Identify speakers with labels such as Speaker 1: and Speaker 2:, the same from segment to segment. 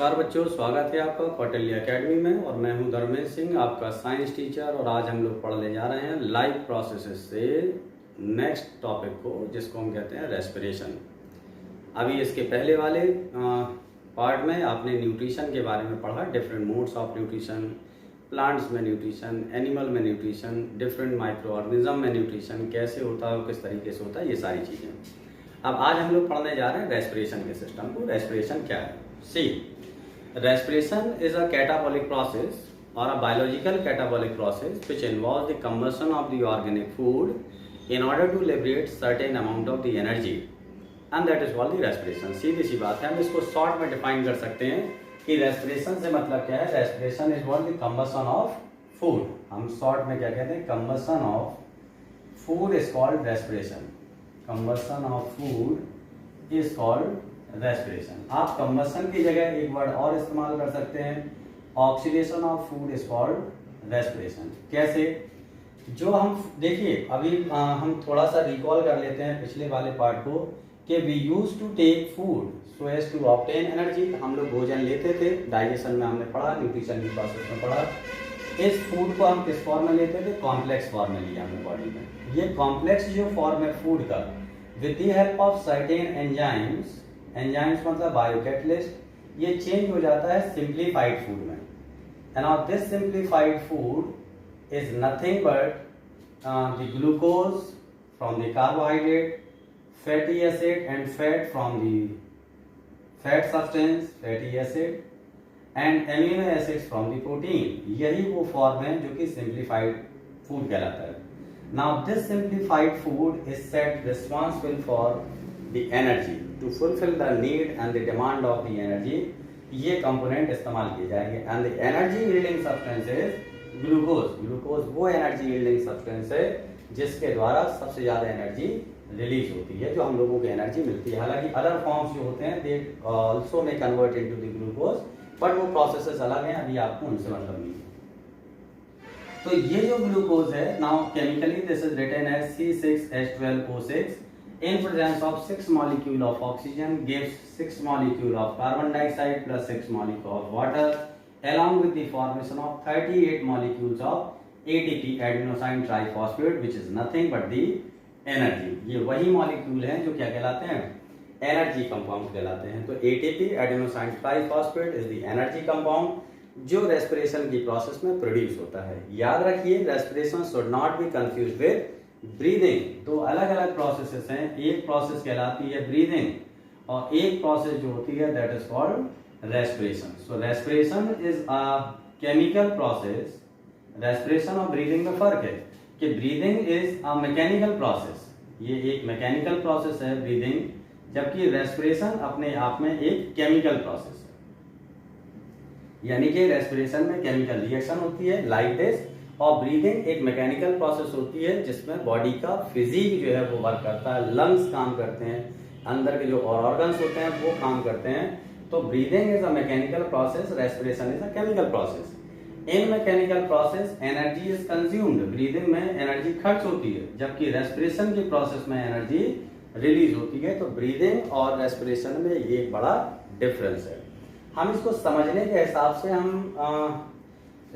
Speaker 1: नमस्कार बच्चों, स्वागत है आपका कौटिल्य एकेडमी में। और मैं हूं धर्मेश सिंह, आपका साइंस टीचर। और आज हम लोग पढ़ने जा रहे हैं लाइफ प्रोसेसेस से नेक्स्ट टॉपिक को, जिसको हम कहते हैं रेस्पिरेशन। अभी इसके पहले वाले पार्ट में आपने न्यूट्रिशन के बारे में पढ़ा, different modes of nutrition, plants में न्यूट्रिशन, एनिमल में न्यूट्रिशन, डिफरेंट माइक्रो ऑर्गेनिज्म में न्यूट्रिशन कैसे होता है, किस तरीके से होता है, ये सारी चीज़ें। अब आज हम लोग पढ़ने जा रहे हैं रेस्पिरेशन के सिस्टम को। रेस्पिरेशन क्या है? सी, respiration is a catabolic process or a biological catabolic process which involves the combustion of the organic food in order to liberate certain amount of the energy, and that is called the respiration। सीधी सी बात है, हम इसको short में define कर सकते हैं कि respiration से मतलब क्या है। Respiration is what the combustion of food। हम शॉर्ट में क्या कहते हैं? combustion of food is called respiration। combustion of food is called respiration. आप कंबशन की जगह एक वर्ड और इस्तेमाल कर सकते हैं, oxidation of food is called respiration. कैसे? जो हम देखिए अभी हम थोड़ा सा रिकॉल कर लेते हैं पिछले वाले पार्ट को कि we use to take food so as to obtain energy. हम लोग भोजन लेते थे, डाइजेशन में हमने पढ़ा, न्यूट्रिशन की प्रोसेस में पढ़ा। इस फूड को हम किस फॉर्म में लेते थे? कॉम्प्लेक्स फॉर्म में लिया हमने बॉडी में। ये कॉम्प्लेक्स जो फॉर्म है फूड का, with the help of certain enzymes, enzymes मतलब बायोकैटलिस्ट, ये चेंज हो जाता है सिंप्लीफाइड फूड में। End of this simplified food is nothing but the glucose from the carbohydrate, fatty acid and fat from the fat substance, fatty acid and amino acids from the protein. यही वो form है जो कि simplified food कहलाता है। Now this simplified food is set responsible for the energy to fulfill the need and the demand of the energy। ये component इस्तेमाल किए जाएंगे। and the energy yielding substance is glucose। Glucose वो energy yielding substance है जिसके द्वारा सबसे ज्यादा एनर्जी रिलीज होती है, जो हम लोगों को एनर्जी मिलती है। हालांकि अदर फॉर्म्स जो होते हैं they also may convert into the glucose, but वो प्रोसेसेस अलग हैं, अभी आपको उनसे मतलब नहीं है। तो ये जो ग्लूकोज है, now chemically this is written as C6H12O6 in presence of 6 molecule of oxygen gives 6 molecule of carbon dioxide plus 6 molecule of water along with the formation of 38 molecules of ATP, adenosine triphosphate, which is nothing but the energy। ये वही molecule हैं जो क्या कहलाते हैं? Energy compound कहलाते हैं। तो ATP, adenosine triphosphate is the energy compound जो रेस्पिरेशन की प्रोसेस में प्रोड्यूस होता है। याद रखिए, respiration should not be confuse with breathing. दो अलग अलग प्रोसेसेस हैं। एक प्रोसेस कहलाती है ब्रीदिंग और एक प्रोसेस जो होती है that is called respiration. So respiration is a chemical process. Respiration और ब्रीदिंग में फर्क है कि breathing is a mechanical process, ये एक मैकेनिकल प्रोसेस है ब्रीदिंग, जबकि रेस्पिरेशन अपने आप में एक केमिकल प्रोसेस है। यानी कि रेस्पिरेशन में केमिकल रिएक्शन होती है लाइक दिस, और ब्रीदिंग एक मैकेनिकल प्रोसेस होती है जिसमें बॉडी का फिजिक जो है वो वर्क करता है, लंग्स काम करते हैं, अंदर के जो ऑर्गन्स होते हैं वो काम करते हैं। तो breathing is a mechanical process, respiration is a chemical process. In mechanical process energy is consumed. Breathing में एनर्जी खर्च होती है, जबकि रेस्पिरेशन की प्रोसेस में एनर्जी रिलीज होती है। तो ब्रीदिंग और रेस्पिरेशन में ये एक बड़ा डिफरेंस है। हम इसको समझने के हिसाब से हम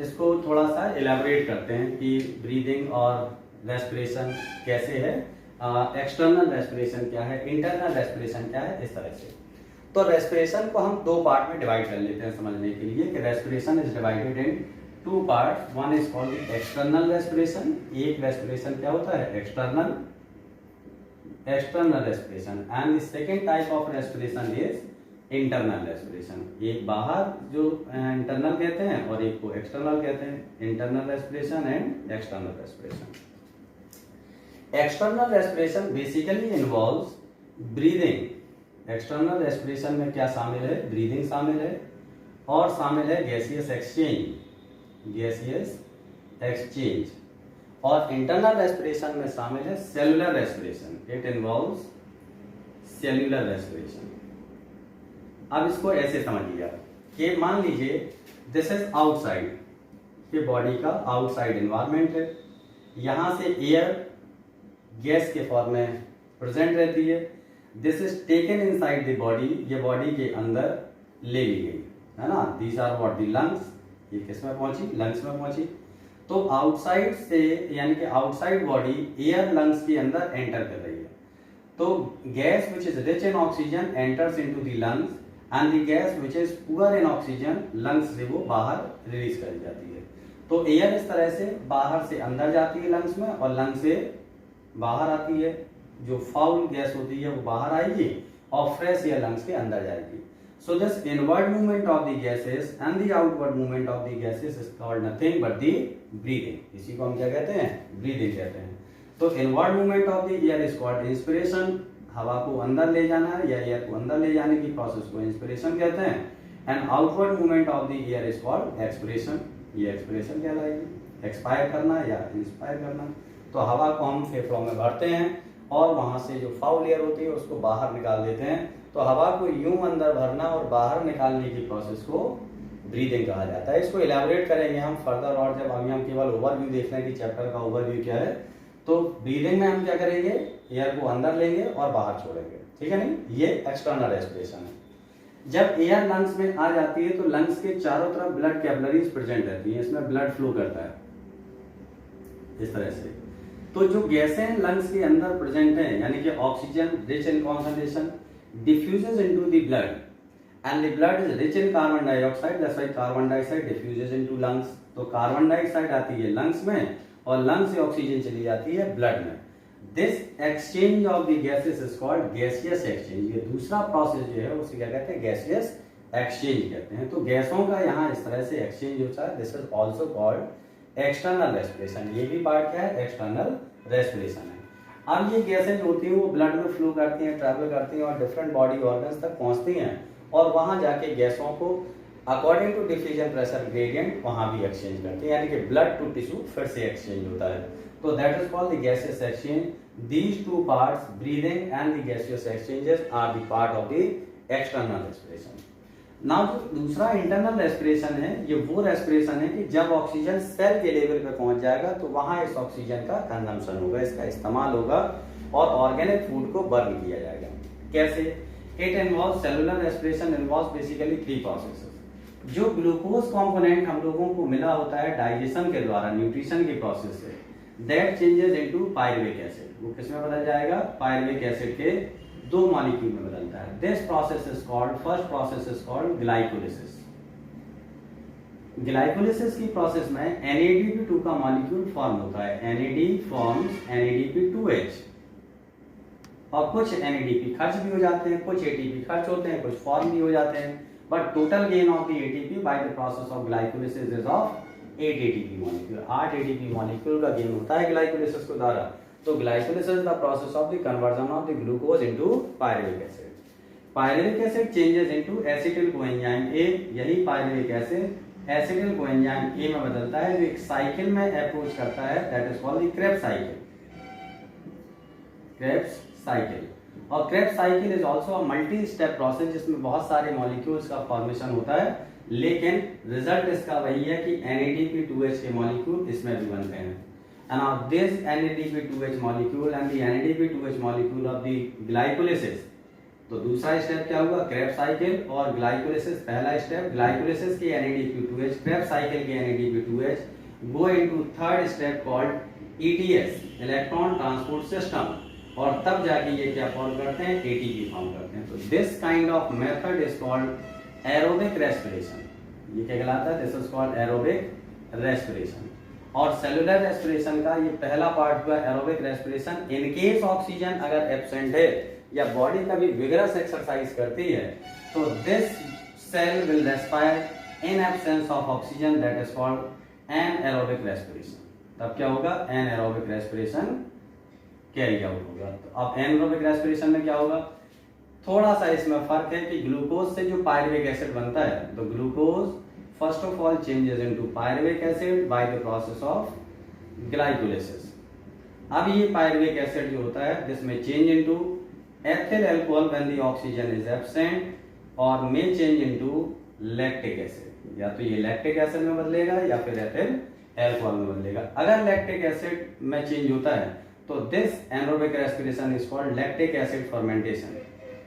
Speaker 1: इसको थोड़ा सा इलेबोरेट करते हैं कि ब्रीदिंग और रेस्पिरेशन कैसे है, एक्सटर्नल रेस्पिरेशन क्या है, इंटरनल रेस्पिरेशन क्या है, इस तरह से। तो रेस्पिरेशन को हम दो पार्ट में डिवाइड कर लेते हैं समझने के लिए कि respiration is divided in two parts. One is called the external respiration. एक रेस्पिरेशन क्या होता है? External respiration. And the second type of respiration is internal respiration. एक बाहर जो इंटरनल कहते हैं और एक को एक्सटर्नल कहते हैं। Internal respiration and external respiration. External respiration basically involves breathing. External respiration में क्या शामिल है? ब्रीदिंग शामिल है और शामिल है गैसियस एक्सचेंज, गैसियस एक्सचेंज। और इंटरनल रेस्पिरेशन में शामिल है cellular respiration. It involves cellular respiration. अब इसको ऐसे समझिए कि मान लीजिए दिस इज आउटसाइड, ये बॉडी का आउटसाइड एनवायरनमेंट है। यहां से एयर गैस के फॉर्म में प्रेजेंट रहती है। This is taken inside the body, ये बॉडी के अंदर ले ली गई। है ना, these are what the lungs, ये किस में पहुंची, लंग्स में पहुंची। तो आउटसाइड से यानी कि आउटसाइड बॉडी एयर लंग्स के अंदर एंटर कर रही है, तो gas which is rich in oxygen enters into the lungs and the gas which is poor in oxygen lungs से वो बाहर रिलीज कर जाती है। तो एयर इस तरह से बाहर से अंदर जाती है लंग्स में और लंग्स से बाहर आती है, जो फाउल गैस होती है वो बाहर आएगी और फ्रेश एयर लंग्स के अंदर जाएगी। So this inward movement of the gases and the outward movement of the gases is called nothing but the breathing. इसी को हम क्या कहते हैं, ब्रीदिंग कहते हैं। तो inward movement of the air is called inspiration, हवा को अंदर ले जाना या एयर को अंदर ले जाने की प्रोसेस को इंस्पिरेशन कहते हैं। And outward movement of the air is called expiration, ये एक्सपिरेशन कहलाएगी, एक्सपायर करना या इंस्पायर करना। तो हवा को हम फेफड़ों में भरते हैं और वहां से जो फाउल एयर होती है उसको बाहर निकाल देते हैं। तो हवा को यूं अंदर भरना और बाहर निकालने की प्रोसेस को ब्रीदिंग कहा जाता है। इसको इलैबोरेट करेंगे हम फर्दर, और जब अभी हम केवल ओवरव्यू देख रहे हैं कि चैप्टर का ओवरव्यू क्या है, तो ब्रीदिंग में हम क्या करेंगे, एयर को अंदर लेंगे और बाहर छोड़ेंगे, ठीक है नहीं, ये एक्सटर्नल रेस्पिरेशन है। जब एयर लंग्स में आ जाती है तो लंग्स के चारों तरफ ब्लड कैपिलरीज प्रेजेंट रहती है, इसमें ब्लड फ्लो करता है इस तरह से। तो जो गैसें लंग्स के अंदर प्रेजेंट हैं यानी कि oxygen rich in concentration diffuses into the blood and the blood is rich in carbon dioxide, that's why carbon dioxide diffuses into lungs। तो कार्बन डाइऑक्साइड आती है लंग्स में और लंग्स से ऑक्सीजन चली जाती है ब्लड में। This exchange of the gases is called gaseous exchange. ये दूसरा प्रोसेस जो है उसे क्या कहते हैं, गैसियस एक्सचेंज कहते हैं। तो गैसों का यहाँ इस तरह से एक्सचेंज होता है, this is also called external respiration. ये भी पार्ट क्या है, एक्सटर्नल रेस्पिरेशन है। अब ये गैसें जो होती हैं वो ब्लड में फ्लो करती हैं, ट्रैवल करती हैं और डिफरेंट बॉडी ऑर्गन्स तक पहुंचती हैं और वहां जाके गैसों को according to diffusion pressure gradient वहां भी एक्सचेंज करती हैं, यानी कि ब्लड टू टिश्यू फिर से एक्सचेंज होता है। तो that is called the gaseous exchange. These two parts, breathing and the gaseous exchanges, are the part of the external respiration. Now जो दूसरा इंटरनल रेस्पिरेशन है, ये वो रेस्पिरेशन है कि जब ऑक्सीजन सेल के लेवल पे पहुंच जाएगा तो वहां इस ऑक्सीजन का कंजम्पशन होगा, इसका इस्तेमाल होगा और ऑर्गेनिक फूड को बर्न किया जाएगा। कैसे? It involve cellular respiration involve basically 3 processes. जो ग्लूकोज कंपोनेंट हम लोगों को मिला होता है डाइजेशन के द्वारा, न्यूट्रिशन के प्रोसेस से, that changes into pyruvic acid. वो किसमें बदल जाएगा, पायरुविक एसिड के 2 मॉलिक्यूल में बदलता है। This process is called, first process is called glycolysis. Glycolysis की प्रोसेस में NADP2 का मॉलिक्यूल फॉर्म होता है। NAD फॉर्म्स NADP2H और कुछ NADP खर्च भी हो जाते हैं, कुछ ATP खर्च होते हैं, कुछ फॉर्म भी हो जाते हैं, but total gain of the ATP by the process of glycolysis is of 8 ATP molecule. 8 ATP molecule का गेन होता है ग्लाइकोलिसिस के द्वारा। तो glycolysis is the process of the conversion of the glucose into pyruvic acid. Pyruvic acid changes into acetyl coenzyme A। यही pyruvic acid acetyl coenzyme A में बदलता है जो एक साइकिल में अप्रोच करता है, that is called the Krebs cycle। Krebs cycle और Krebs cycle is also a multi-step process जिसमें बहुत सारे molecules का formation होता है, लेकिन रिजल्ट इसका वही है कि NADP2H के मॉलिक्यूल इसमें भी बनते हैं। And now this NADP2H molecule and the NADP2H molecule of the glycolysis, तो दूसरा स्टेप क्या हुआ, Krebs cycle, और ग्लाइकोलिसिस पहला स्टेप, ग्लाइकोलिसिस के NADP2H, Krebs cycle के NADP2H go into third step called ETS, electron transport system, और तब जाके ये क्या फॉर्म करते हैं, ATP फॉर्म करते हैं। तो this kind of method is called aerobic respiration. ये क्या कहलाता है, this is called aerobic respiration. और सेलुलर रेस्पिरेशन का ये पहला पार्ट हुआ aerobic respiration. In case oxygen अगर एब्सेंट है या बॉडी कभी विगरस एक्सरसाइज करती है तो this cell will respire in absence of oxygen, that is called anaerobic respiration. तब क्या होगा, एनएरोबिक रेस्पिरेशन कैरी आउट होगा। तो अब एनएरोबिक रेस्पिरेशन में क्या होगा, थोड़ा सा इसमें फर्क है कि ग्लूकोज से जो पायरुविक एसिड बनता है, तो glucose first of all changes into pyruvic acid by the process of glycolysis। अब ये pyruvic acid जो होता है this may change into ethyl alcohol when the oxygen is absent और may change into lactic acid। या तो ये lactic acid में बदलेगा या फिर ethyl alcohol में बदलेगा। अगर lactic acid में change होता है तो this anaerobic respiration is called lactic acid fermentation।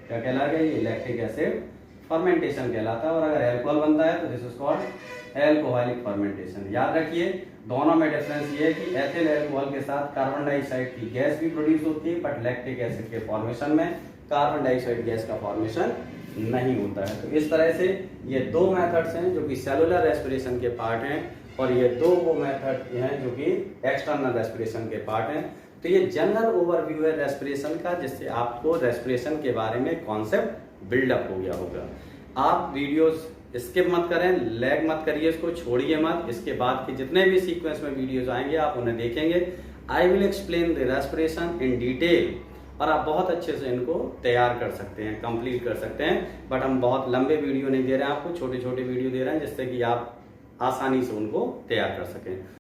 Speaker 1: क्या कहलाएगा ये, lactic acid फर्मेंटेशन कहलाता है। और अगर एल्कोहल बनता है तो this is called alcoholic fermentation. याद रखिए दोनों में डिफरेंस ये है कि एथिल अल्कोहल के साथ कार्बन डाइऑक्साइड की गैस भी प्रोड्यूस होती है, बट लैक्टिक एसिड के फॉर्मेशन में कार्बन डाइऑक्साइड गैस का फॉर्मेशन नहीं होता है। तो इस तरह से ये दो मेथड्स हैं जो कि सेलुलर रेस्पिरेशन के पार्ट हैं, और ये दो वो मेथड हैं जो कि एक्सटर्नल रेस्पिरेशन के पार्ट हैं। तो ये जनरल ओवरव्यू है रेस्पिरेशन का, जिससे आपको रेस्पिरेशन के बारे में कॉन्सेप्ट बिल्डअप हो गया होगा। आप वीडियोस स्किप मत करें, लैग मत करिए, इसको छोड़िए मत। इसके बाद के जितने भी सीक्वेंस में वीडियोस आएंगे आप उन्हें देखेंगे। I will explain the respiration in detail, और आप बहुत अच्छे से इनको तैयार कर सकते हैं, कंप्लीट कर सकते हैं। बट हम बहुत लंबे वीडियो नहीं दे रहे हैं आपको, छोटे छोटे वीडियो दे रहे हैं जिससे कि आप आसानी से उनको तैयार कर सकें।